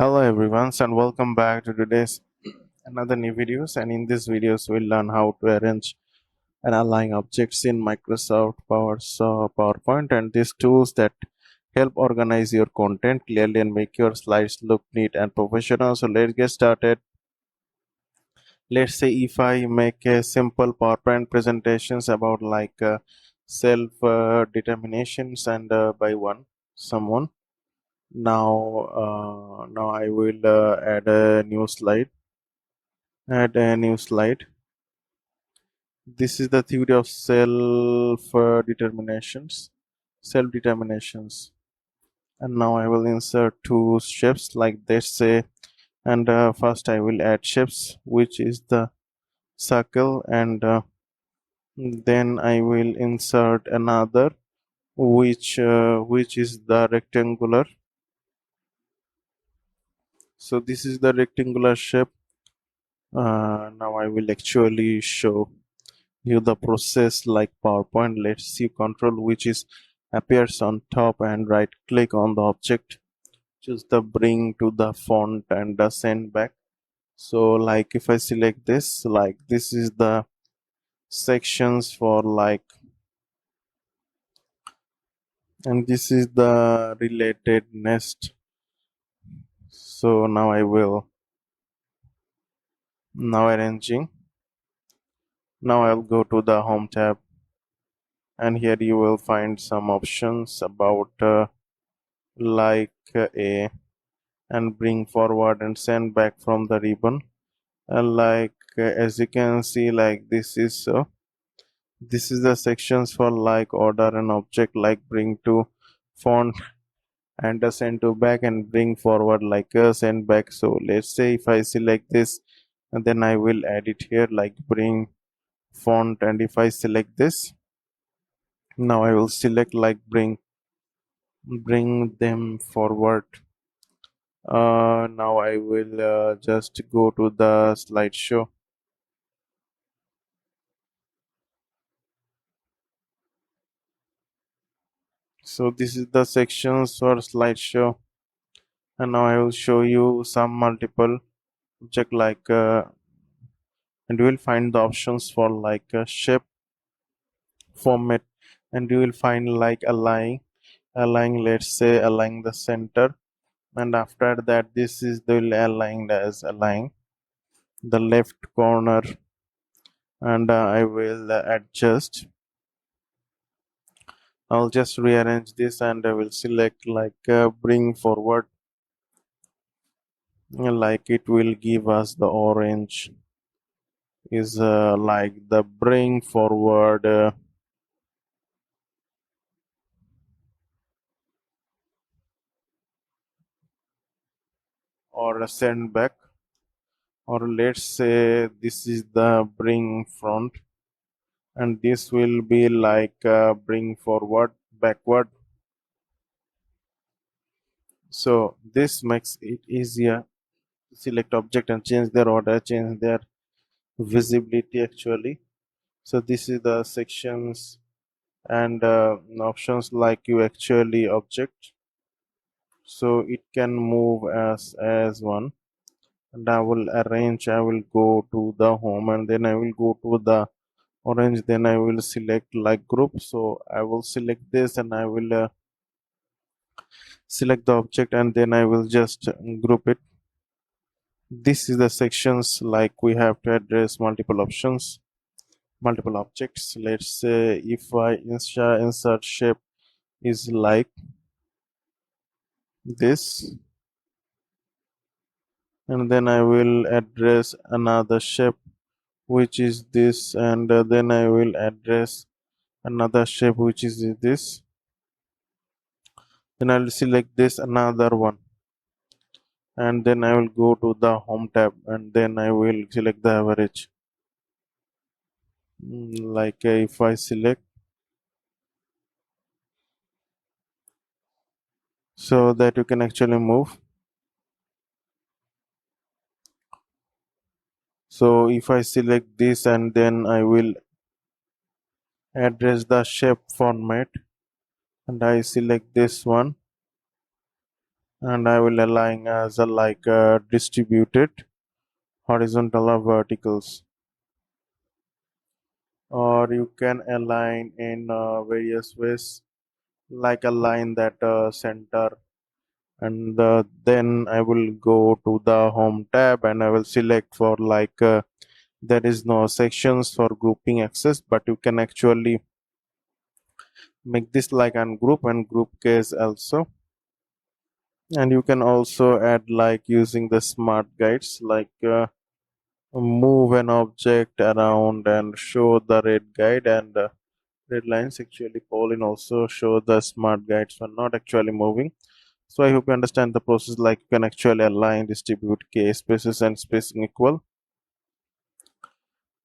Hello everyone and welcome back to today's another new videos, and in this videos we'll learn how to arrange and align objects in Microsoft PowerPoint, and these tools that help organize your content clearly and make your slides look neat and professional. So let's get started. Let's say if I make a simple PowerPoint presentations about self determinations and by one someone. Now I will add a new slide. This is the theory of self determinations. And now I will insert two shapes like this say, and first I will add shapes, which is the circle, and then I will insert another, which is the rectangular. So this is the rectangular shape. Now I will actually show you the process like PowerPoint. Let's see control, which is appears on top, and right click on the object, choose the bring to the font and the send back. So like if I select this, like this is the sections for like, and this is the related nest. So now I will now arranging. Now I'll go to the home tab, and here you will find some options about a and bring forward and send back from the ribbon. As you can see, like this is the sections for like order an object, like bring to font and send to back, and bring forward like send back. So let's say if I select this, and then I will add it here like bring font, and if I select this, now I will select like bring them forward. Now I will just go to the slideshow. So this is the sections for slideshow, and now I will show you some multiple object and you will find the options for shape format, and you will find like align, let's say align the center, and after that this is the aligned as align the left corner, and I will adjust. I'll just rearrange this, and I will select bring forward, like it will give us the orange is like the bring forward or a send back, or let's say this is the bring front, and this will be like bring forward backward. So this makes it easier to select object and change their order, change their visibility actually. So this is the sections and options like you actually object, so it can move as one. And I will arrange, I will go to the home, and then I will go to the orange, then I will select like group. So I will select this, and I will select the object, and then I will just group it. This is the sections like we have to address multiple options, multiple objects. Let's say if I insert shape is like this, and then I will address another shape which is this, and then I will address another shape which is this, then I'll select this another one, and then I will go to the home tab, and then I will select the average. If I select, so that you can actually move. So if I select this, and then I will address the shape format, and I select this one, and I will align as a distributed horizontal or verticals, or you can align in various ways, like align that center. And then I will go to the home tab and I will select for there is no sections for grouping access, but you can actually make this like ungroup and group case also. And you can also add like using the smart guides, move an object around and show the red guide, and red lines actually Pauline also show the smart guides are not actually moving. So I hope you understand the process, like you can actually align, distribute k spaces and spacing equal.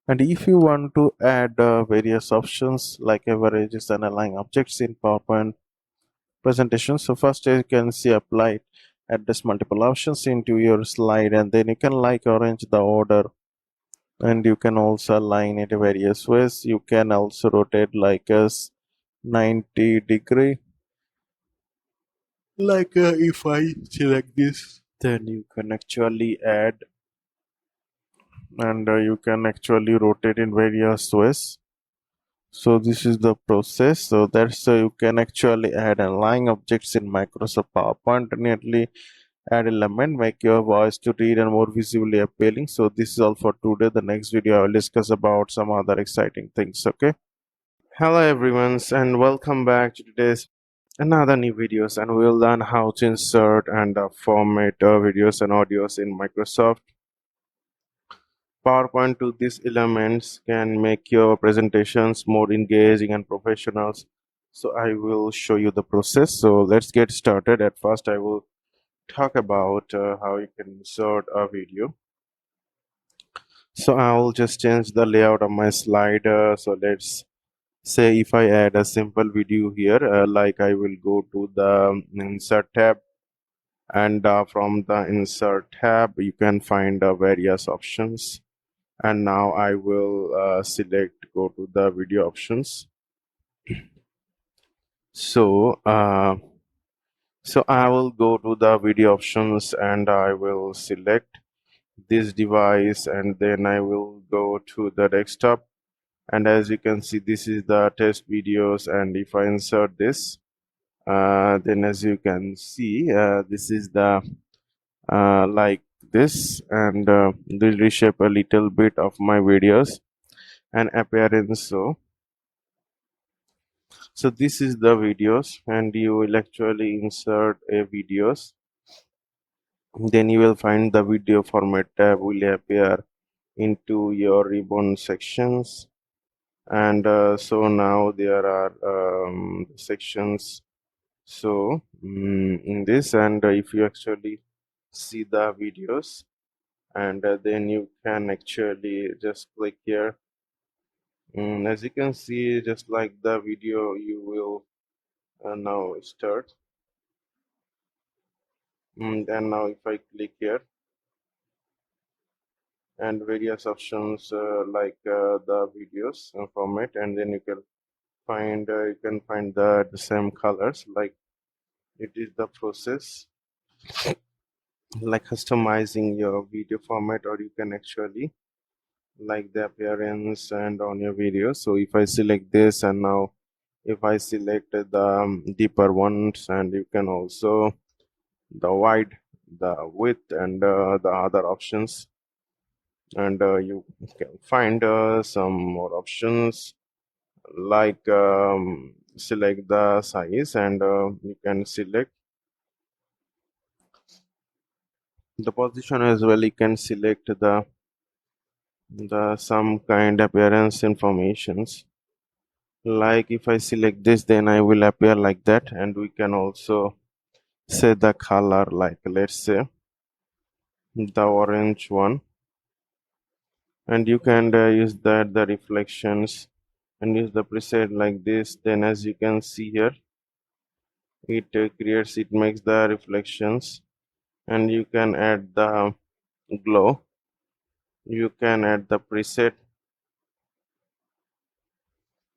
And if you want to add various options like averages and align objects in PowerPoint presentation, so first you can see apply address multiple options into your slide, and then you can like arrange the order, and you can also align it various ways. You can also rotate like as 90-degree, if I select this, then you can actually add, and you can actually rotate in various ways. So this is the process. So that's you can actually add and align objects in Microsoft PowerPoint, neatly add element, make your voice to read and more visibly appealing. So this is all for today. The next video I will discuss about some other exciting things. Okay. Hello everyone, and welcome back to today's another new videos, and we'll learn how to insert and format videos and audios in Microsoft PowerPoint. To these elements can make your presentations more engaging and professional. So I will show you the process. So let's get started. At first I will talk about how you can insert a video. So I'll just change the layout of my slider. So let's say if I add a simple video here, like I will go to the insert tab, and from the insert tab you can find various options. And now I will select go to the video options. So I will go to the video options and I will select this device, and then I will go to the desktop. And as you can see, this is the test videos, and if I insert this, then as you can see, this is the like this, and will reshape a little bit of my videos and appearance. So this is the videos, and you will actually insert a videos. Then you will find the video format tab will appear into your ribbon sections. And so now there are sections. So in this, and if you actually see the videos, and then you can actually just click here. As you can see, just like the video, you will now start. And now if I click here, and various options the videos format, and then you can find the same colors, like it is the process like customizing your video format, or you can actually like the appearance and on your video. So if I select this, and now if I select the deeper ones, and you can also the wide, the width, and the other options, and you can find some more options, like select the size, and you can select the position as well. You can select the some kind appearance informations, like if I select this, then I will appear like that. And we can also set the color, like let's say the orange one, and you can use the reflections and use the preset like this. Then as you can see here, it makes the reflections, and you can add the glow. You can add the preset,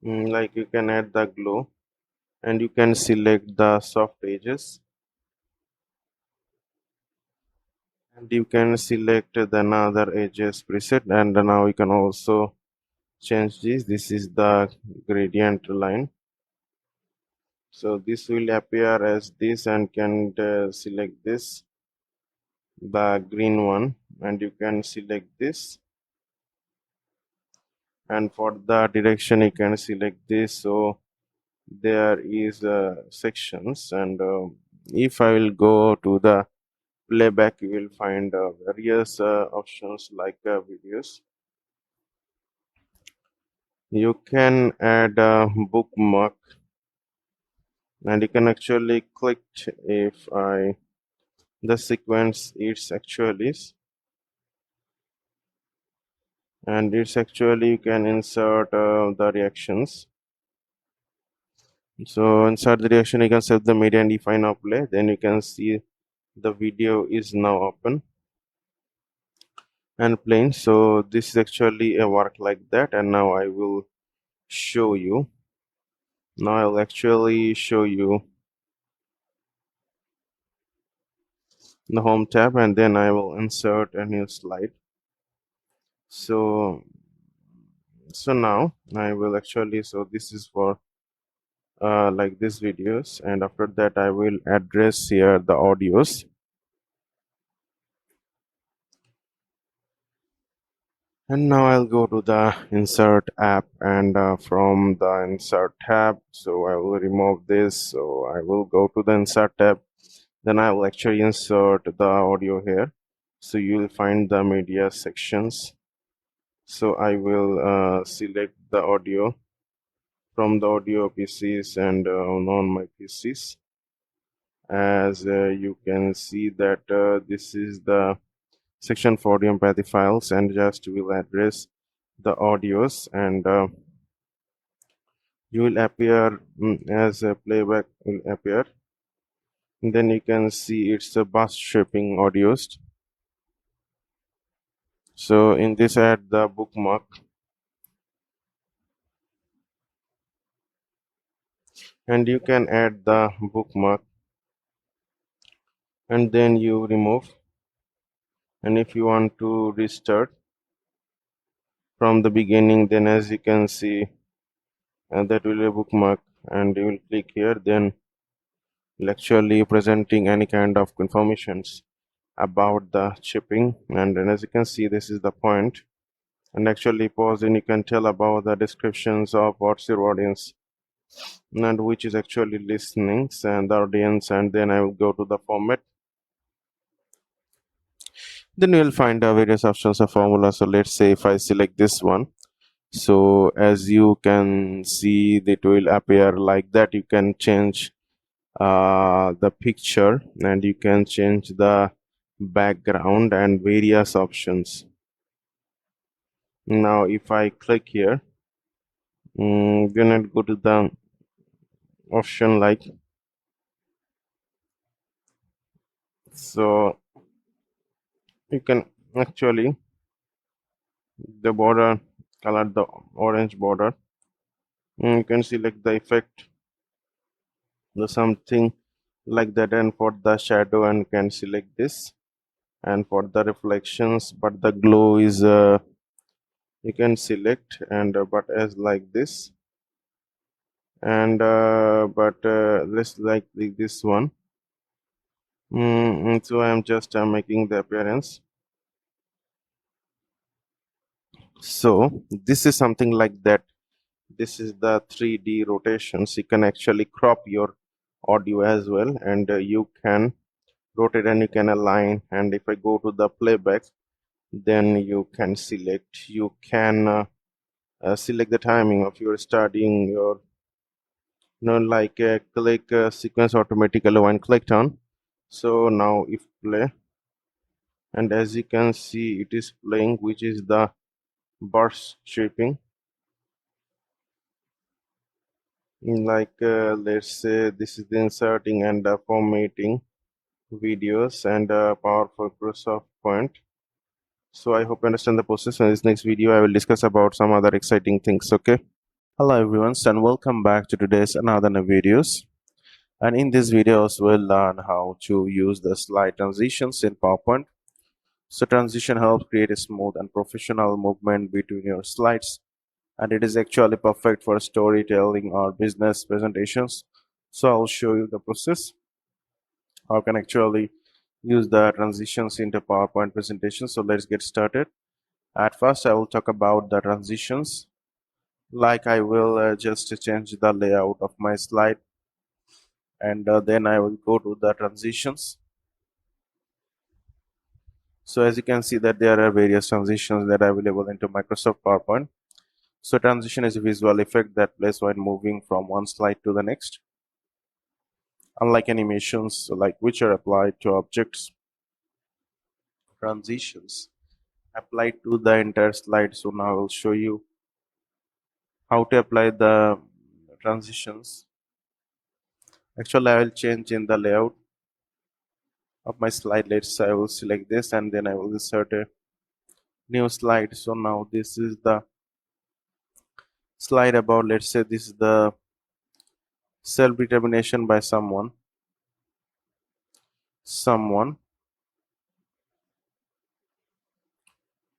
like you can add the glow, and you can select the soft edges. and you can select the another edges preset, and now you can also change this is the gradient line, so this will appear as this, and can select this, the green one, and you can select this, and for the direction you can select this. So there is sections, and if I will go to the playback, you will find various options like videos. You can add a bookmark, and you can actually click if I the sequence it's actually, and it's actually you can insert the reactions. So inside the reaction you can set the media, and if I now play, then you can see the video is now open and playing. So this is actually a work like that, and now I will show you. Now I'll actually show you the home tab, and then I will insert a new slide. So now I will actually, so this is for like these videos, and after that I will address here the audios. And now I'll go to the insert app, and from the insert tab, so I will remove this, so I will go to the insert tab, then I will actually insert the audio here, so you will find the media sections. So I will select the audio from the audio PCs and on my PCs. As you can see that this is the section for audio empathy files, and just will address the audios, and you will appear as a playback will appear, and then you can see it's a bus shaping audios. So in this, add the bookmark, and you can add the bookmark, and then you remove, and if you want to restart from the beginning, then as you can see that will be a bookmark, and you will click here, then actually presenting any kind of informations about the shipping. And then as you can see, this is the point, and actually pause, and you can tell about the descriptions of what's your audience and which is actually listening and the audience. And then I will go to the format, then you will find various options of formula. So let's say if I select this one, so as you can see it will appear like that. You can change the picture, and you can change the background and various options. Now if I click here, then I'll go to the option like, so you can actually the border color, the orange border, you can select the effect, the something like that, and for the shadow, and can select this, and for the reflections, but the glow is you can select, and but as like this, and but let's like this one. So I am just making the appearance. So this is something like that. This is the 3D rotations. You can actually crop your audio as well, and you can rotate, and you can align. And if I go to the playback, then you can select, you can select the timing of your starting your, like click sequence automatically when clicked on. So now if play, and as you can see it is playing, which is the burst shaping, like let's say this is the inserting and formatting videos, and powerful Microsoft point. So I hope you understand the process. In this next video I will discuss about some other exciting things. Okay, hello everyone, and welcome back to today's another new videos. And in these videos we'll learn how to use the slide transitions in PowerPoint. So transition helps create a smooth and professional movement between your slides, and it is actually perfect for storytelling or business presentations. So I'll show you the process how I can actually use the transitions into PowerPoint presentation. So let's get started. At first, I will talk about the transitions. Like I will just change the layout of my slide, and then I will go to the transitions. So as you can see that there are various transitions that are available into Microsoft PowerPoint. So transition is a visual effect that plays when moving from one slide to the next. Unlike animations, like which are applied to objects, transitions apply to the entire slide. So now I will show you how to apply the transitions. Actually, I will change in the layout of my slide. Let's say I will select this and then I will insert a new slide. So now this is the slide about, let's say this is the self-determination by someone.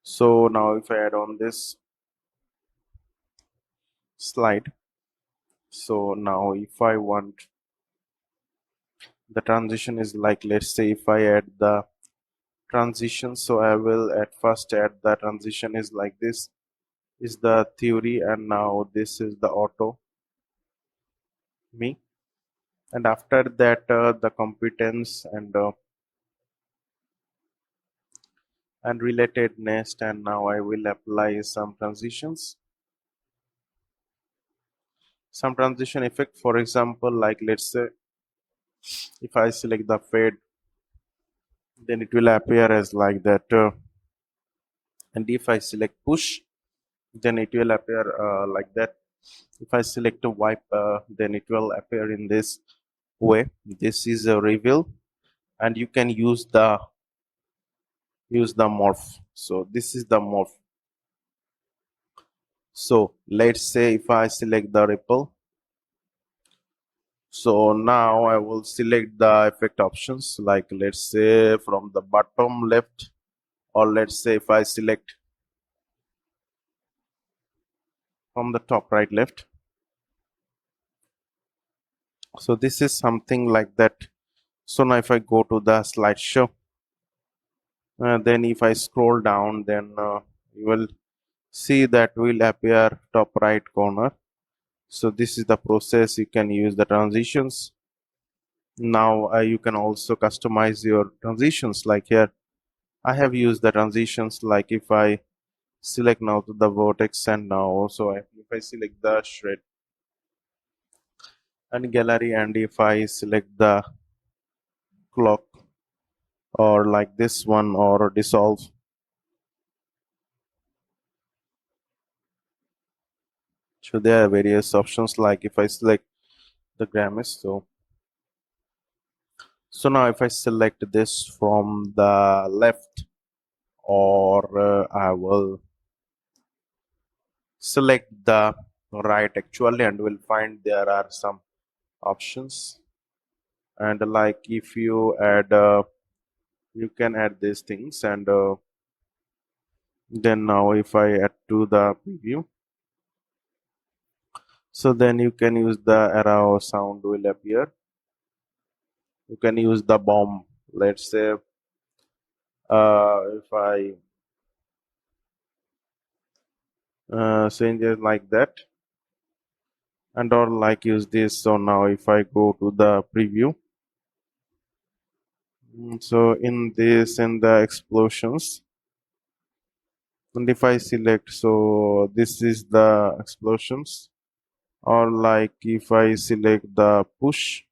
So now if I add on this slide, so now if I want the transition is like, let's say if I add the transition, so I will at first add the transition is like this is the theory, and now this is the auto me, and after that the competence and relatedness, and now I will apply some transition effect. For example, like let's say if I select the fade, then it will appear as like that, and if I select push, then it will appear like that. If I select a wipe, then it will appear in this way. This is a reveal, and you can use the morph. So this is the morph. So let's say if I select the ripple, so now I will select the effect options, like let's say from the bottom left, or let's say if I select from the top right left. So this is something like that. So now if I go to the slideshow, then if I scroll down, then you will see that will appear top right corner. So this is the process. You can use the transitions. Now you can also customize your transitions. Like here I have used the transitions, like if I select now to the vertex, and now also if I select the shred and gallery, and if I select the clock, or like this one, or dissolve, so there are various options. Like if I select the grimace, so now if I select this from the left, or I will select the right actually, and will find there are some options. And like if you add you can add these things, and then now if I add to the preview, so then you can use the arrow sound will appear. You can use the bomb, let's say if I change it like that, and or like use this. So now if I go to the preview, so in this, in the explosions, and if I select, so this is the explosions, or like if I select the push,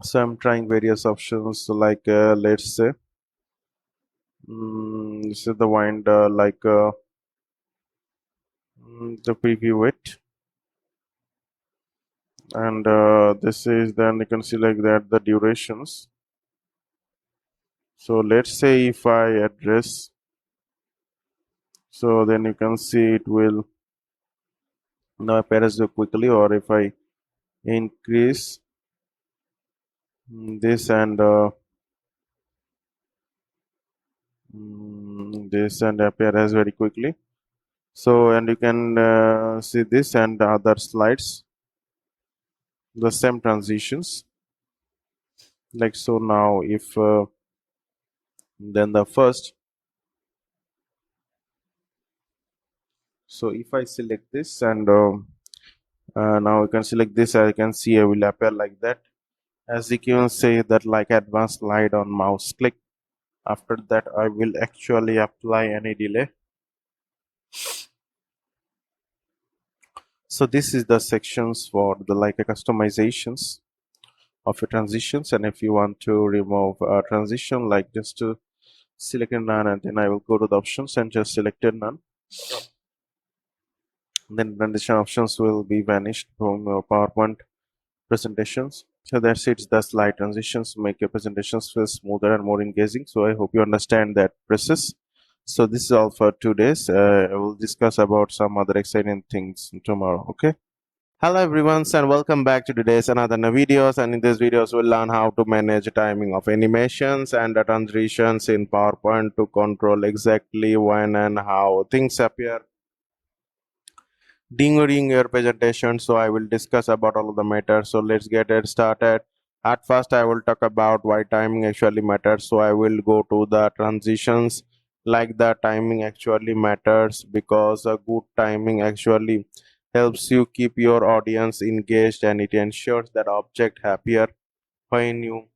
so I'm trying various options. So like let's say this is the wind, like the preview it, and this is, then you can see like that the durations. So let's say if I address, so then you can see it will now appear as quickly, or if I increase this, and this and appear as very quickly. So, and you can see this and other slides, the same transitions. Like so now, if then the first, so if I select this and now you can select this, I can see it will appear like that. As you can say that like advanced slide on mouse click. After that, I will actually apply any delay. So this is the sections for the like customizations of your transitions, and if you want to remove a transition, like just to select none, and then I will go to the options and just selected none. Then transition options will be vanished from your PowerPoint presentations. So that's it. The slide transitions make your presentations feel smoother and more engaging. So I hope you understand that process. So this is all for today's. I will discuss about some other exciting things tomorrow. Okay. Hello everyone and welcome back to today's another videos, and in these videos we'll learn how to manage timing of animations and the transitions in PowerPoint to control exactly when and how things appear during your presentation. So I will discuss about all of the matters. So let's get it started. At first I will talk about why timing actually matters. So I will go to the transitions. Like the timing actually matters because a good timing actually helps you keep your audience engaged, and it ensures that object happier when you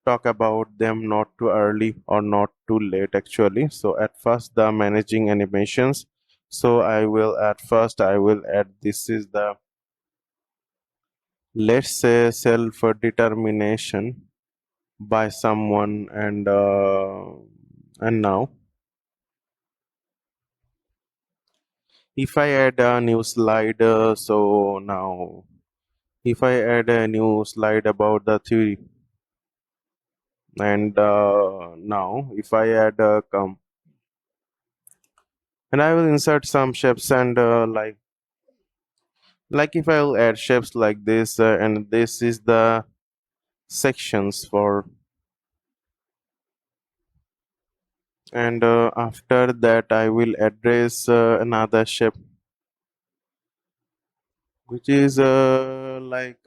talk about them, not too early or not too late actually. So at first the managing animations, so I will at first I will add, this is the, let's say, self determination by someone, and now if I add a new slide, so now if I add a new slide about the theory, and now if I add a come, and I will insert some shapes, and like if I'll add shapes like this, and this is the sections for, and after that I will address another shape which is like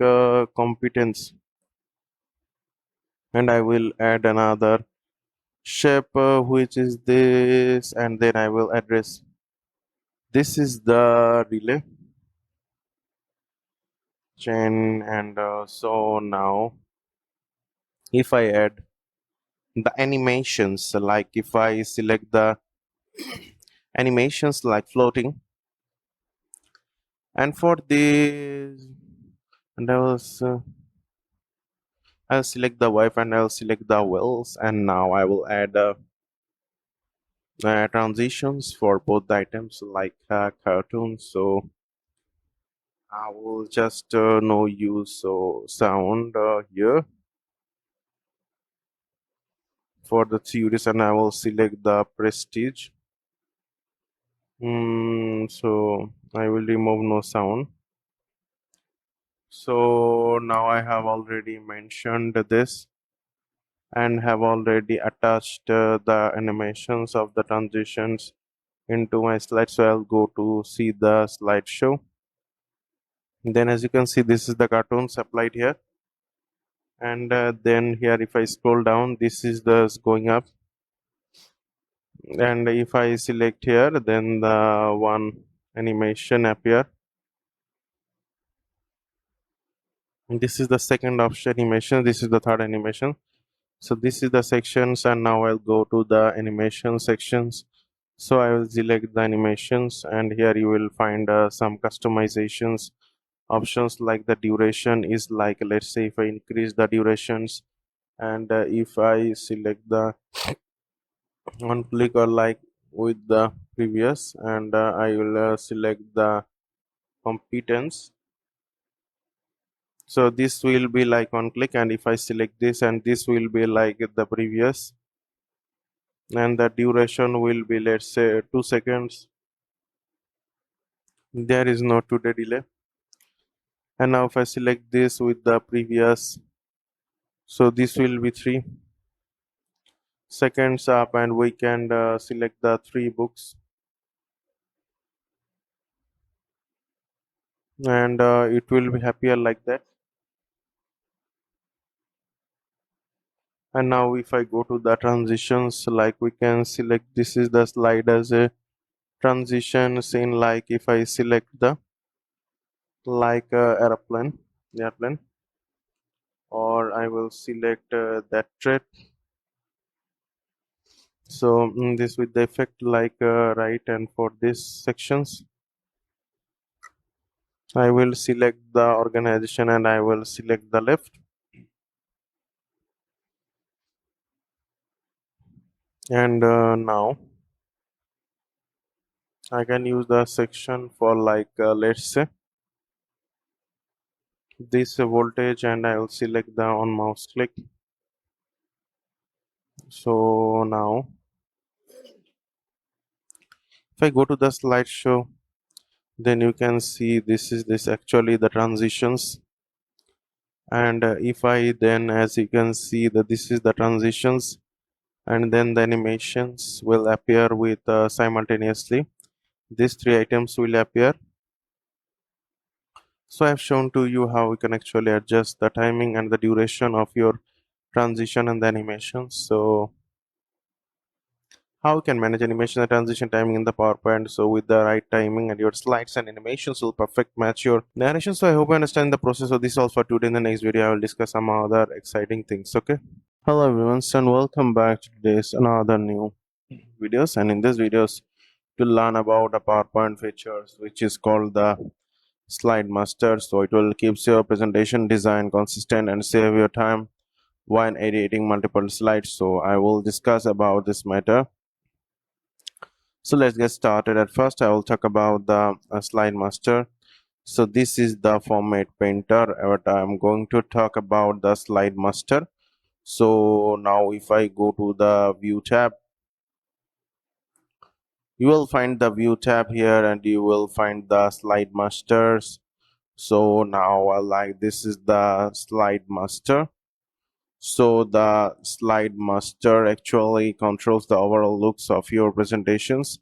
competence, and I will add another shape which is this, and then I will address, this is the relay chain, and so now if I add the animations, like if I select the animations like floating, and for this, and I'll select the wife and I'll select the wells, and now I will add transitions for both the items like cartoons. So I will just no use so sound here for the series, and I will select the prestige. So I will remove no sound. So now I have already mentioned this and have already attached the animations of the transitions into my slide. So I'll go to see the slideshow. Then as you can see, this is the cartoons applied here, and then here if I scroll down, this is the going up, and if I select here, then the one animation appear, and this is the second option animation, this is the third animation. So this is the sections, and now I'll go to the animation sections. So I will select the animations, and here you will find some customizations options, like the duration is like, let's say if I increase the durations, and if I select the one click or like with the previous, and I will select the competence, so this will be like one click, and if I select this, and this will be like the previous, and the duration will be, let's say, 2 seconds. There is no today delay. And now if I select this with the previous, so this will be 3, seconds up, and we can select the three books, and it will be happier like that. And now if I go to the transitions, like we can select, this is the slide as a transition scene. Like if I select the like airplane, or I will select that trait. So this with the effect like right, and for this sections I will select the organization and I will select the left. And now I can use the section for like let's say this voltage, and I will select the on mouse click. So now if I go to the slideshow, then you can see this actually the transitions. And if I then, as you can see, that this is the transitions, and then the animations will appear with simultaneously. These three items will appear. So I have shown to you how we can actually adjust the timing and the duration of your transition and the animation. So how you can manage animation and transition timing in the PowerPoint, so with the right timing, and your slides and animations will perfect match your narration. So I hope you understand the process of this. All for today. In the next video I will discuss some other exciting things. Okay, hello everyone, and welcome back to today's another new videos. And in this videos to learn about the PowerPoint features, which is called the slide master. So it will keeps your presentation design consistent and save your time when editing multiple slides. So I will discuss about this matter. So let's get started. At first I will talk about the slide master. So this is the format painter, but I'm going to talk about the slide master. So now if I go to the view tab, you will find the view tab here, and you will find the slide masters. So now like this is the slide master. So the slide master actually controls the overall looks of your presentations.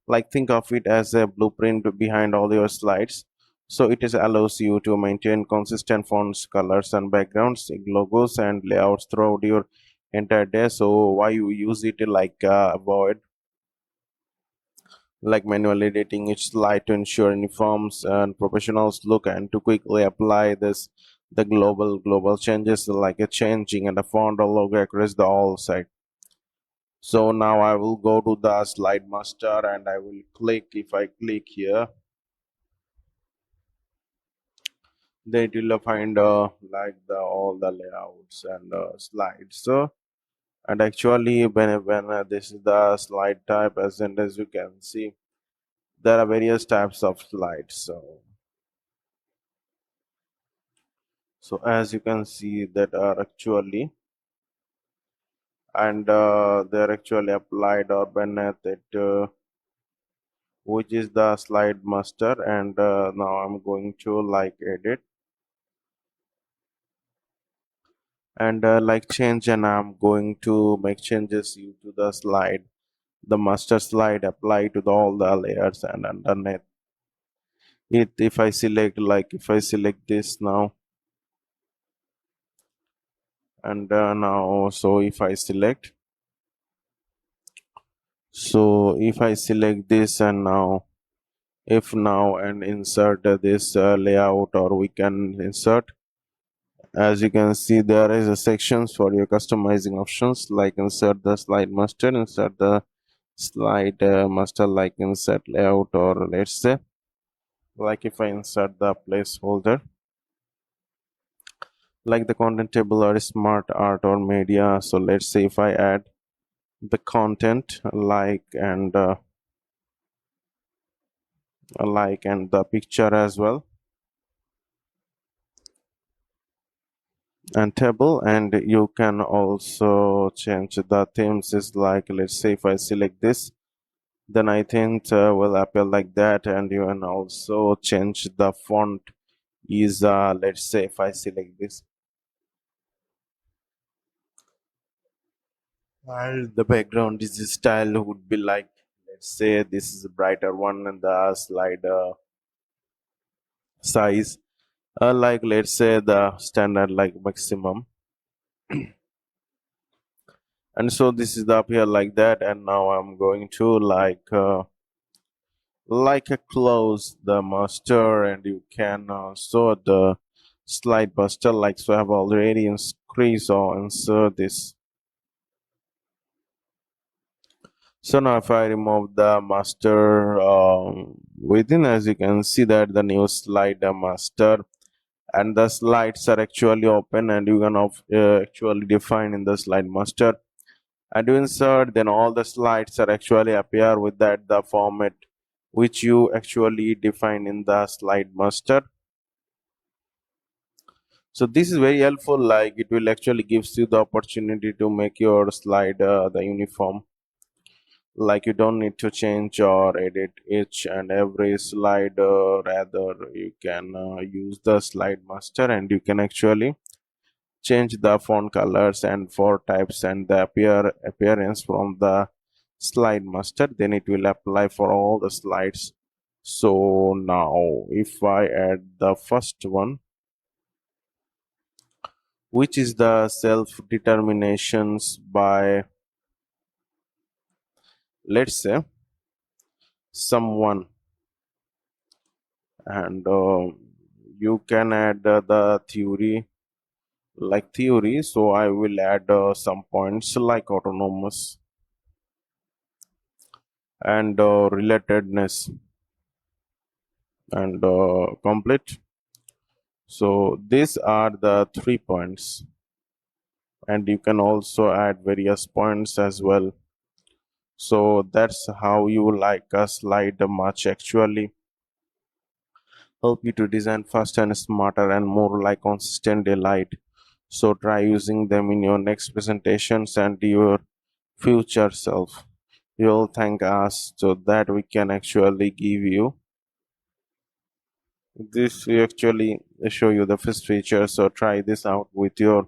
Like think of it as a blueprint behind all your slides. So it is allows you to maintain consistent fonts, colors and backgrounds, logos and layouts throughout your entire day. So why you use it, like avoid like manually editing each slide to ensure uniforms and professionals look, and to quickly apply this the global changes like a changing and a font or logo across the all site. So now I will go to the slide master, and I will click. If I click here, then it will find like the all the layouts and slides. So and actually when this is the slide type, as you can see, there are various types of slides. So as you can see that are actually, and they're actually applied or beneath it, which is the slide master. And now I'm going to like edit and like change, and I'm going to make changes to the slide, the master slide apply to all the layers. And underneath it, if I select, like if I select this now, and now so if I select, so if I select this, and now if now and insert this layout, or we can insert, as you can see there is a sections for your customizing options, like insert the slide master, insert the slide master, like insert layout, or let's say like if I insert the placeholder like the content table or smart art or media. So let's say if I add the content like and the picture as well, and table, and you can also change the themes. Is like, let's say if I select this, then I think will appear like that. And you can also change the font. Is let's say if I select this, and the background is style would be like, let's say this is a brighter one, and the slider size like, let's say the standard like maximum. And so this is the up here like that, and now I'm going to like a close the master, and you can show the slide buster like so. I have already increased or insert this. So now if I remove the master within, as you can see that the new slide master and the slides are actually open, and you can actually define in the slide master and you insert, then all the slides are actually appear with that the format which you actually define in the slide master. So this is very helpful, like it will actually gives you the opportunity to make your slide the uniform, like you don't need to change or edit each and every slide, rather you can use the slide master and you can actually change the font colors and font types and the appearance from the slide master, then it will apply for all the slides. So now if I add the first one, which is the self determinations by, let's say, someone, and you can add the theory like theory, so I will add some points like autonomous and relatedness and complete. So these are the 3 points, and you can also add various points as well. So that's how you like a slide much actually help you to design faster and smarter and more like consistent delight. So try using them in your next presentations and your future self. You'll thank us so that we can actually give you this. We actually show you the first feature. So try this out with your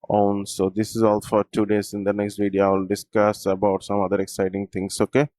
own. So this is all for today's. In the next video, I'll discuss about some other exciting things. Okay.